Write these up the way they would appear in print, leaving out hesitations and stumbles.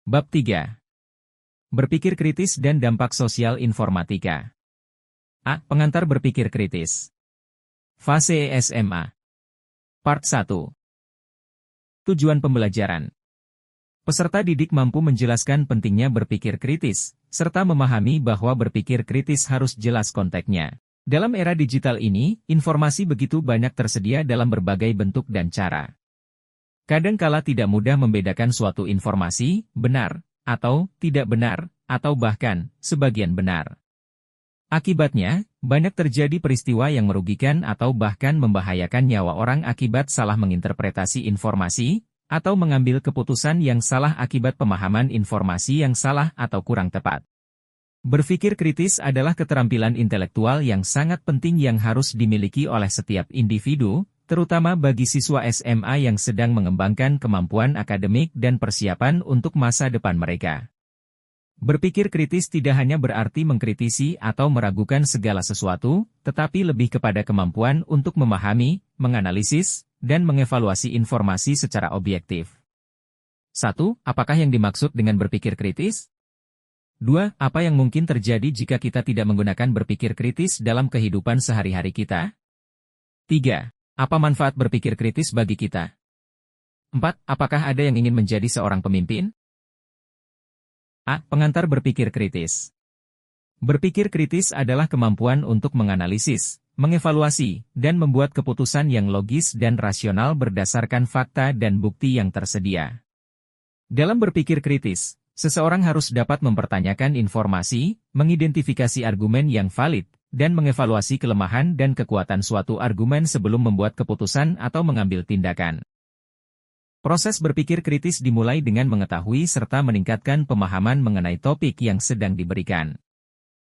Bab 3. Berpikir kritis dan dampak sosial informatika. A. Pengantar berpikir kritis. Fase SMA. Part 1. Tujuan pembelajaran. Peserta didik mampu menjelaskan pentingnya berpikir kritis, serta memahami bahwa berpikir kritis harus jelas konteksnya. Dalam era digital ini, informasi begitu banyak tersedia dalam berbagai bentuk dan cara. Kadangkala tidak mudah membedakan suatu informasi, benar, atau tidak benar, atau bahkan, sebagian benar. Akibatnya, banyak terjadi peristiwa yang merugikan atau bahkan membahayakan nyawa orang akibat salah menginterpretasi informasi, atau mengambil keputusan yang salah akibat pemahaman informasi yang salah atau kurang tepat. Berpikir kritis adalah keterampilan intelektual yang sangat penting yang harus dimiliki oleh setiap individu, terutama bagi siswa SMA yang sedang mengembangkan kemampuan akademik dan persiapan untuk masa depan mereka. Berpikir kritis tidak hanya berarti mengkritisi atau meragukan segala sesuatu, tetapi lebih kepada kemampuan untuk memahami, menganalisis, dan mengevaluasi informasi secara objektif. 1. Apakah yang dimaksud dengan berpikir kritis? 2. Apa yang mungkin terjadi jika kita tidak menggunakan berpikir kritis dalam kehidupan sehari-hari kita? 3. Apa manfaat berpikir kritis bagi kita? 4. Apakah ada yang ingin menjadi seorang pemimpin? A. Pengantar berpikir kritis. Berpikir kritis adalah kemampuan untuk menganalisis, mengevaluasi, dan membuat keputusan yang logis dan rasional berdasarkan fakta dan bukti yang tersedia. Dalam berpikir kritis, seseorang harus dapat mempertanyakan informasi, mengidentifikasi argumen yang valid, dan mengevaluasi kelemahan dan kekuatan suatu argumen sebelum membuat keputusan atau mengambil tindakan. Proses berpikir kritis dimulai dengan mengetahui serta meningkatkan pemahaman mengenai topik yang sedang diberikan.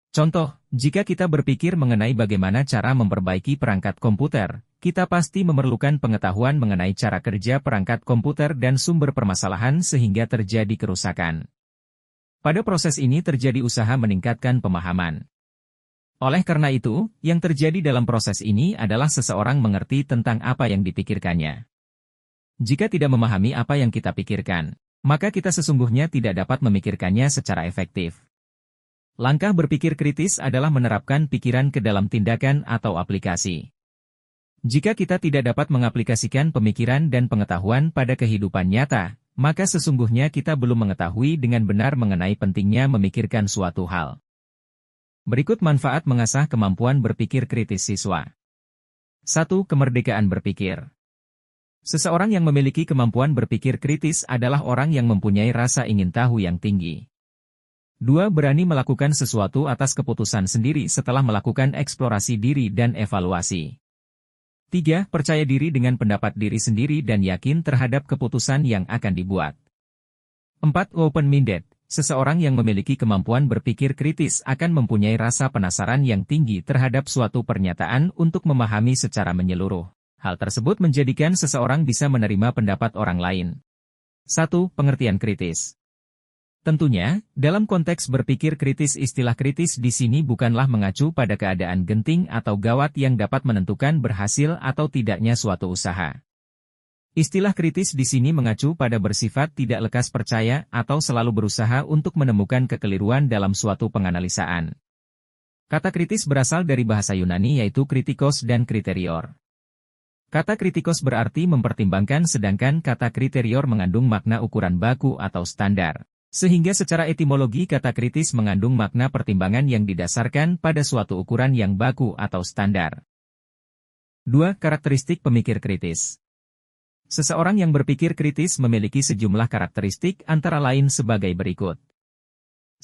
Contoh, jika kita berpikir mengenai bagaimana cara memperbaiki perangkat komputer, kita pasti memerlukan pengetahuan mengenai cara kerja perangkat komputer dan sumber permasalahan sehingga terjadi kerusakan. Pada proses ini terjadi usaha meningkatkan pemahaman. Oleh karena itu, yang terjadi dalam proses ini adalah seseorang mengerti tentang apa yang dipikirkannya. Jika tidak memahami apa yang kita pikirkan, maka kita sesungguhnya tidak dapat memikirkannya secara efektif. Langkah berpikir kritis adalah menerapkan pikiran ke dalam tindakan atau aplikasi. Jika kita tidak dapat mengaplikasikan pemikiran dan pengetahuan pada kehidupan nyata, maka sesungguhnya kita belum mengetahui dengan benar mengenai pentingnya memikirkan suatu hal. Berikut manfaat mengasah kemampuan berpikir kritis siswa. 1. Kemerdekaan berpikir. Seseorang yang memiliki kemampuan berpikir kritis adalah orang yang mempunyai rasa ingin tahu yang tinggi. 2. Berani melakukan sesuatu atas keputusan sendiri setelah melakukan eksplorasi diri dan evaluasi. 3. Percaya diri dengan pendapat diri sendiri dan yakin terhadap keputusan yang akan dibuat. 4. Open-minded. Seseorang yang memiliki kemampuan berpikir kritis akan mempunyai rasa penasaran yang tinggi terhadap suatu pernyataan untuk memahami secara menyeluruh. Hal tersebut menjadikan seseorang bisa menerima pendapat orang lain. 1. Pengertian kritis. Tentunya, dalam konteks berpikir kritis istilah kritis di sini bukanlah mengacu pada keadaan genting atau gawat yang dapat menentukan berhasil atau tidaknya suatu usaha. Istilah kritis di sini mengacu pada bersifat tidak lekas percaya atau selalu berusaha untuk menemukan kekeliruan dalam suatu penganalisaan. Kata kritis berasal dari bahasa Yunani yaitu kritikos dan kriterior. Kata kritikos berarti mempertimbangkan sedangkan kata kriterior mengandung makna ukuran baku atau standar. Sehingga secara etimologi kata kritis mengandung makna pertimbangan yang didasarkan pada suatu ukuran yang baku atau standar. 2. Karakteristik pemikir kritis. Seseorang yang berpikir kritis memiliki sejumlah karakteristik antara lain sebagai berikut.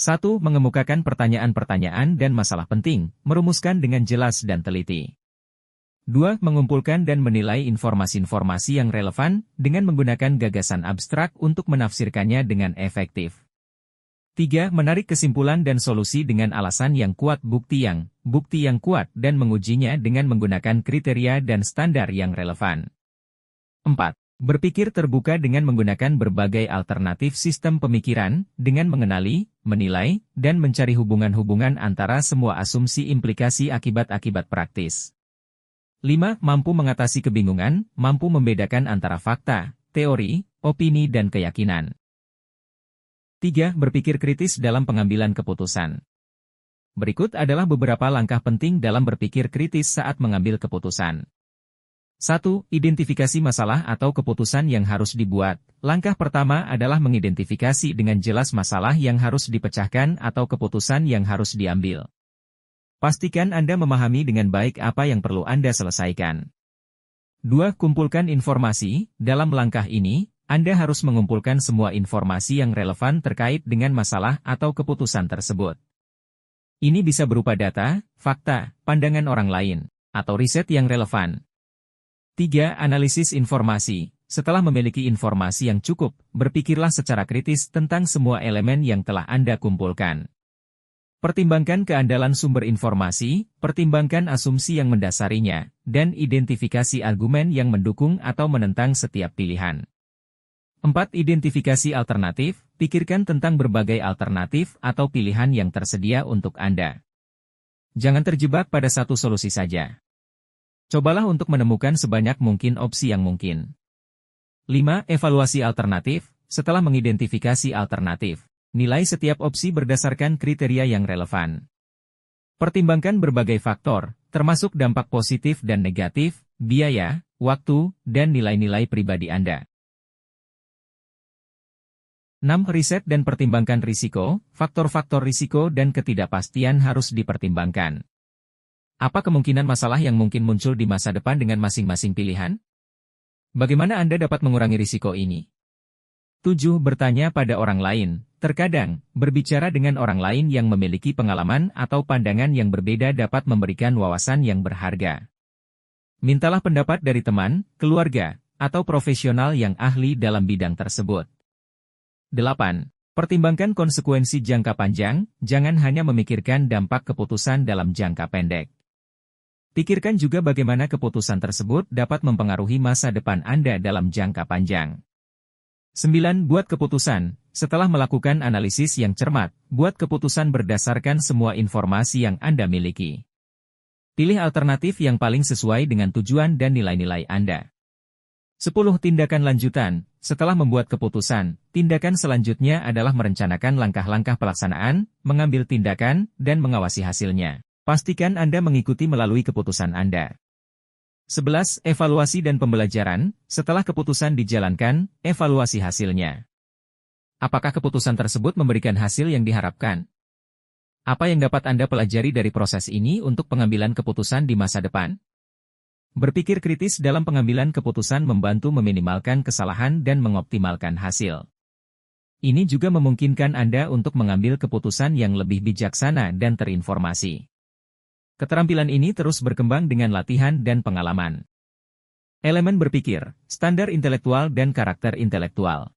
1. Mengemukakan pertanyaan-pertanyaan dan masalah penting, merumuskan dengan jelas dan teliti. 2. Mengumpulkan dan menilai informasi-informasi yang relevan, dengan menggunakan gagasan abstrak untuk menafsirkannya dengan efektif. 3. Menarik kesimpulan dan solusi dengan alasan yang kuat bukti yang kuat dan mengujinya dengan menggunakan kriteria dan standar yang relevan. 4. Berpikir terbuka dengan menggunakan berbagai alternatif sistem pemikiran, dengan mengenali, menilai, dan mencari hubungan-hubungan antara semua asumsi implikasi akibat-akibat praktis. 5. Mampu mengatasi kebingungan, mampu membedakan antara fakta, teori, opini dan keyakinan. 3. Berpikir kritis dalam pengambilan keputusan. Berikut adalah beberapa langkah penting dalam berpikir kritis saat mengambil keputusan. 1. Identifikasi masalah atau keputusan yang harus dibuat. Langkah pertama adalah mengidentifikasi dengan jelas masalah yang harus dipecahkan atau keputusan yang harus diambil. Pastikan Anda memahami dengan baik apa yang perlu Anda selesaikan. 2. Kumpulkan informasi. Dalam langkah ini, Anda harus mengumpulkan semua informasi yang relevan terkait dengan masalah atau keputusan tersebut. Ini bisa berupa data, fakta, pandangan orang lain, atau riset yang relevan. 3. Analisis informasi. Setelah memiliki informasi yang cukup, berpikirlah secara kritis tentang semua elemen yang telah Anda kumpulkan. Pertimbangkan keandalan sumber informasi, pertimbangkan asumsi yang mendasarinya, dan identifikasi argumen yang mendukung atau menentang setiap pilihan. 4. Identifikasi alternatif. Pikirkan tentang berbagai alternatif atau pilihan yang tersedia untuk Anda. Jangan terjebak pada satu solusi saja. Cobalah untuk menemukan sebanyak mungkin opsi yang mungkin. 5. Evaluasi alternatif. Setelah mengidentifikasi alternatif, nilai setiap opsi berdasarkan kriteria yang relevan. Pertimbangkan berbagai faktor, termasuk dampak positif dan negatif, biaya, waktu, dan nilai-nilai pribadi Anda. 6. Riset dan pertimbangkan risiko. Faktor-faktor risiko dan ketidakpastian harus dipertimbangkan. Apa kemungkinan masalah yang mungkin muncul di masa depan dengan masing-masing pilihan? Bagaimana Anda dapat mengurangi risiko ini? 7. Bertanya pada orang lain. Terkadang, berbicara dengan orang lain yang memiliki pengalaman atau pandangan yang berbeda dapat memberikan wawasan yang berharga. Mintalah pendapat dari teman, keluarga, atau profesional yang ahli dalam bidang tersebut. 8. Pertimbangkan konsekuensi jangka panjang, jangan hanya memikirkan dampak keputusan dalam jangka pendek. Pikirkan juga bagaimana keputusan tersebut dapat mempengaruhi masa depan Anda dalam jangka panjang. 9. Buat keputusan. Setelah melakukan analisis yang cermat, buat keputusan berdasarkan semua informasi yang Anda miliki. Pilih alternatif yang paling sesuai dengan tujuan dan nilai-nilai Anda. 10. Tindakan lanjutan. Setelah membuat keputusan, tindakan selanjutnya adalah merencanakan langkah-langkah pelaksanaan, mengambil tindakan, dan mengawasi hasilnya. Pastikan Anda mengikuti melalui keputusan Anda. 11. Evaluasi dan pembelajaran. Setelah keputusan dijalankan, evaluasi hasilnya. Apakah keputusan tersebut memberikan hasil yang diharapkan? Apa yang dapat Anda pelajari dari proses ini untuk pengambilan keputusan di masa depan? Berpikir kritis dalam pengambilan keputusan membantu meminimalkan kesalahan dan mengoptimalkan hasil. Ini juga memungkinkan Anda untuk mengambil keputusan yang lebih bijaksana dan terinformasi. Keterampilan ini terus berkembang dengan latihan dan pengalaman. Elemen berpikir, standar intelektual dan karakter intelektual.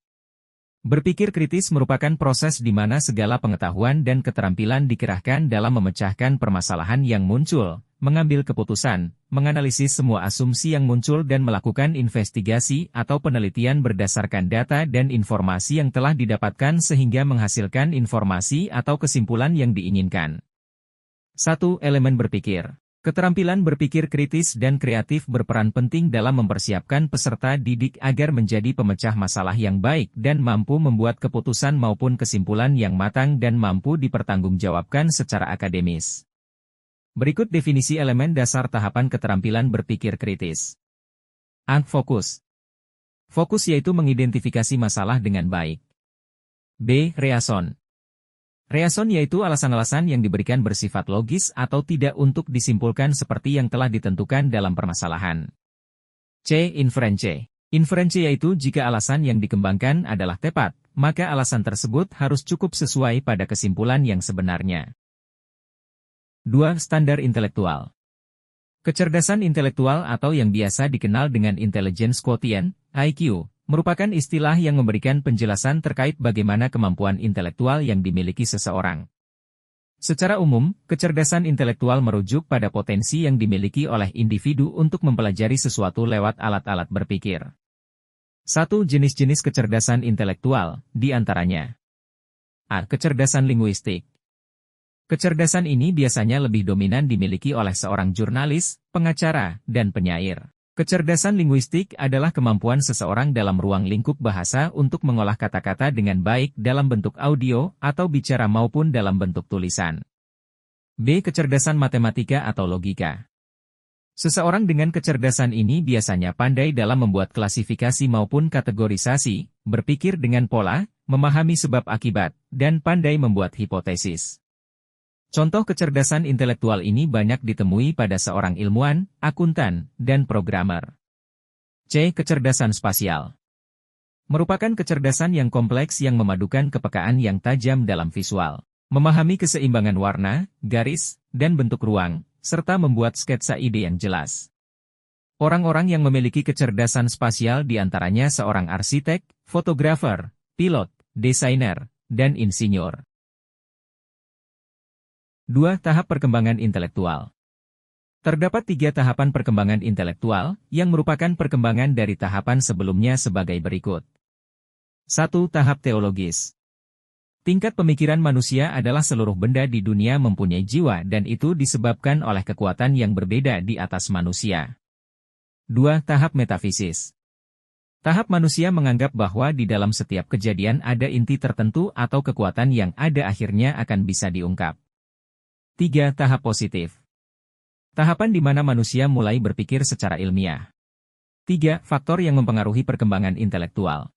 Berpikir kritis merupakan proses di mana segala pengetahuan dan keterampilan dikerahkan dalam memecahkan permasalahan yang muncul, mengambil keputusan, menganalisis semua asumsi yang muncul dan melakukan investigasi atau penelitian berdasarkan data dan informasi yang telah didapatkan sehingga menghasilkan informasi atau kesimpulan yang diinginkan. 1. Elemen berpikir. Keterampilan berpikir kritis dan kreatif berperan penting dalam mempersiapkan peserta didik agar menjadi pemecah masalah yang baik dan mampu membuat keputusan maupun kesimpulan yang matang dan mampu dipertanggungjawabkan secara akademis. Berikut definisi elemen dasar tahapan keterampilan berpikir kritis. A. Fokus. Fokus yaitu mengidentifikasi masalah dengan baik. B. Reason. Reason yaitu alasan-alasan yang diberikan bersifat logis atau tidak untuk disimpulkan seperti yang telah ditentukan dalam permasalahan. C. Inference. Inference yaitu jika alasan yang dikembangkan adalah tepat, maka alasan tersebut harus cukup sesuai pada kesimpulan yang sebenarnya. 2. Standar intelektual. Kecerdasan intelektual atau yang biasa dikenal dengan intelligence quotient, IQ, merupakan istilah yang memberikan penjelasan terkait bagaimana kemampuan intelektual yang dimiliki seseorang. Secara umum, kecerdasan intelektual merujuk pada potensi yang dimiliki oleh individu untuk mempelajari sesuatu lewat alat-alat berpikir. 1. Jenis-jenis kecerdasan intelektual, di antaranya. A. Kecerdasan linguistik. Kecerdasan ini biasanya lebih dominan dimiliki oleh seorang jurnalis, pengacara, dan penyair. Kecerdasan linguistik adalah kemampuan seseorang dalam ruang lingkup bahasa untuk mengolah kata-kata dengan baik dalam bentuk audio atau bicara maupun dalam bentuk tulisan. B. Kecerdasan matematika atau logika. Seseorang dengan kecerdasan ini biasanya pandai dalam membuat klasifikasi maupun kategorisasi, berpikir dengan pola, memahami sebab akibat, dan pandai membuat hipotesis. Contoh kecerdasan intelektual ini banyak ditemui pada seorang ilmuwan, akuntan, dan programmer. C. Kecerdasan spasial. Merupakan kecerdasan yang kompleks yang memadukan kepekaan yang tajam dalam visual, memahami keseimbangan warna, garis, dan bentuk ruang, serta membuat sketsa ide yang jelas. Orang-orang yang memiliki kecerdasan spasial diantaranya seorang arsitek, fotografer, pilot, desainer, dan insinyur. 2. Tahap perkembangan intelektual. Terdapat 3 tahapan perkembangan intelektual, yang merupakan perkembangan dari tahapan sebelumnya sebagai berikut. 1. Tahap teologis. Tingkat pemikiran manusia adalah seluruh benda di dunia mempunyai jiwa dan itu disebabkan oleh kekuatan yang berbeda di atas manusia. 2. Tahap metafisis. Tahap manusia menganggap bahwa di dalam setiap kejadian ada inti tertentu atau kekuatan yang ada akhirnya akan bisa diungkap. 3. Tahap positif. Tahapan di mana manusia mulai berpikir secara ilmiah. 3. Faktor yang mempengaruhi perkembangan intelektual.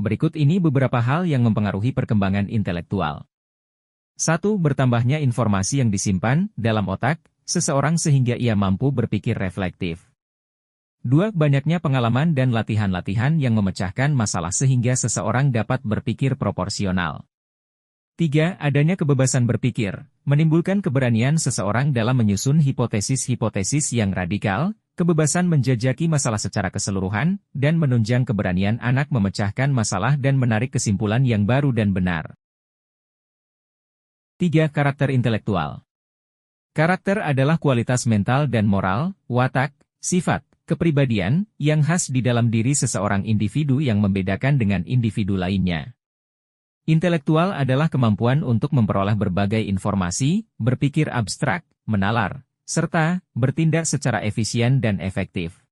Berikut ini beberapa hal yang mempengaruhi perkembangan intelektual. 1. Bertambahnya informasi yang disimpan dalam otak seseorang sehingga ia mampu berpikir reflektif. 2. Banyaknya pengalaman dan latihan-latihan yang memecahkan masalah sehingga seseorang dapat berpikir proporsional. 3. Adanya kebebasan berpikir, menimbulkan keberanian seseorang dalam menyusun hipotesis-hipotesis yang radikal, kebebasan menjajaki masalah secara keseluruhan, dan menunjang keberanian anak memecahkan masalah dan menarik kesimpulan yang baru dan benar. 3. Karakter intelektual. Karakter adalah kualitas mental dan moral, watak, sifat, kepribadian, yang khas di dalam diri seseorang individu yang membedakan dengan individu lainnya. Intelektual adalah kemampuan untuk memperoleh berbagai informasi, berpikir abstrak, menalar, serta bertindak secara efisien dan efektif.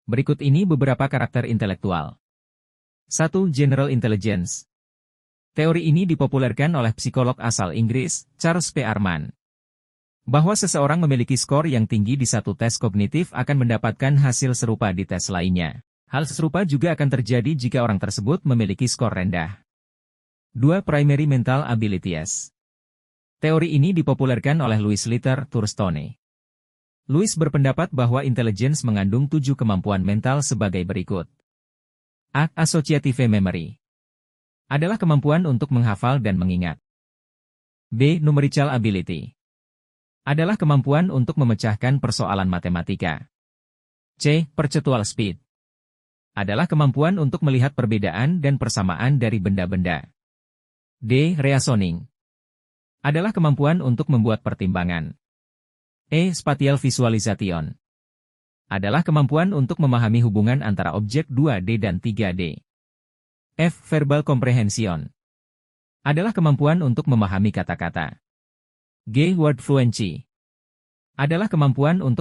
Berikut ini beberapa karakter intelektual. 1. General Intelligence. Teori ini dipopulerkan oleh psikolog asal Inggris, Charles P. Arman. Bahwa seseorang memiliki skor yang tinggi di satu tes kognitif akan mendapatkan hasil serupa di tes lainnya. Hal serupa juga akan terjadi jika orang tersebut memiliki skor rendah. 2. Primary Mental Abilities. Teori ini dipopulerkan oleh Louis Litter Thurstone. Louis berpendapat bahwa intelligence mengandung 7 kemampuan mental sebagai berikut. A. Associative Memory. Adalah kemampuan untuk menghafal dan mengingat. B. Numerical Ability. Adalah kemampuan untuk memecahkan persoalan matematika. C. Perceptual Speed. Adalah kemampuan untuk melihat perbedaan dan persamaan dari benda-benda. D. Reasoning. Adalah kemampuan untuk membuat pertimbangan. E. Spatial Visualization. Adalah kemampuan untuk memahami hubungan antara objek 2D dan 3D. F. Verbal Comprehension. Adalah kemampuan untuk memahami kata-kata. G. Word Fluency. Adalah kemampuan untuk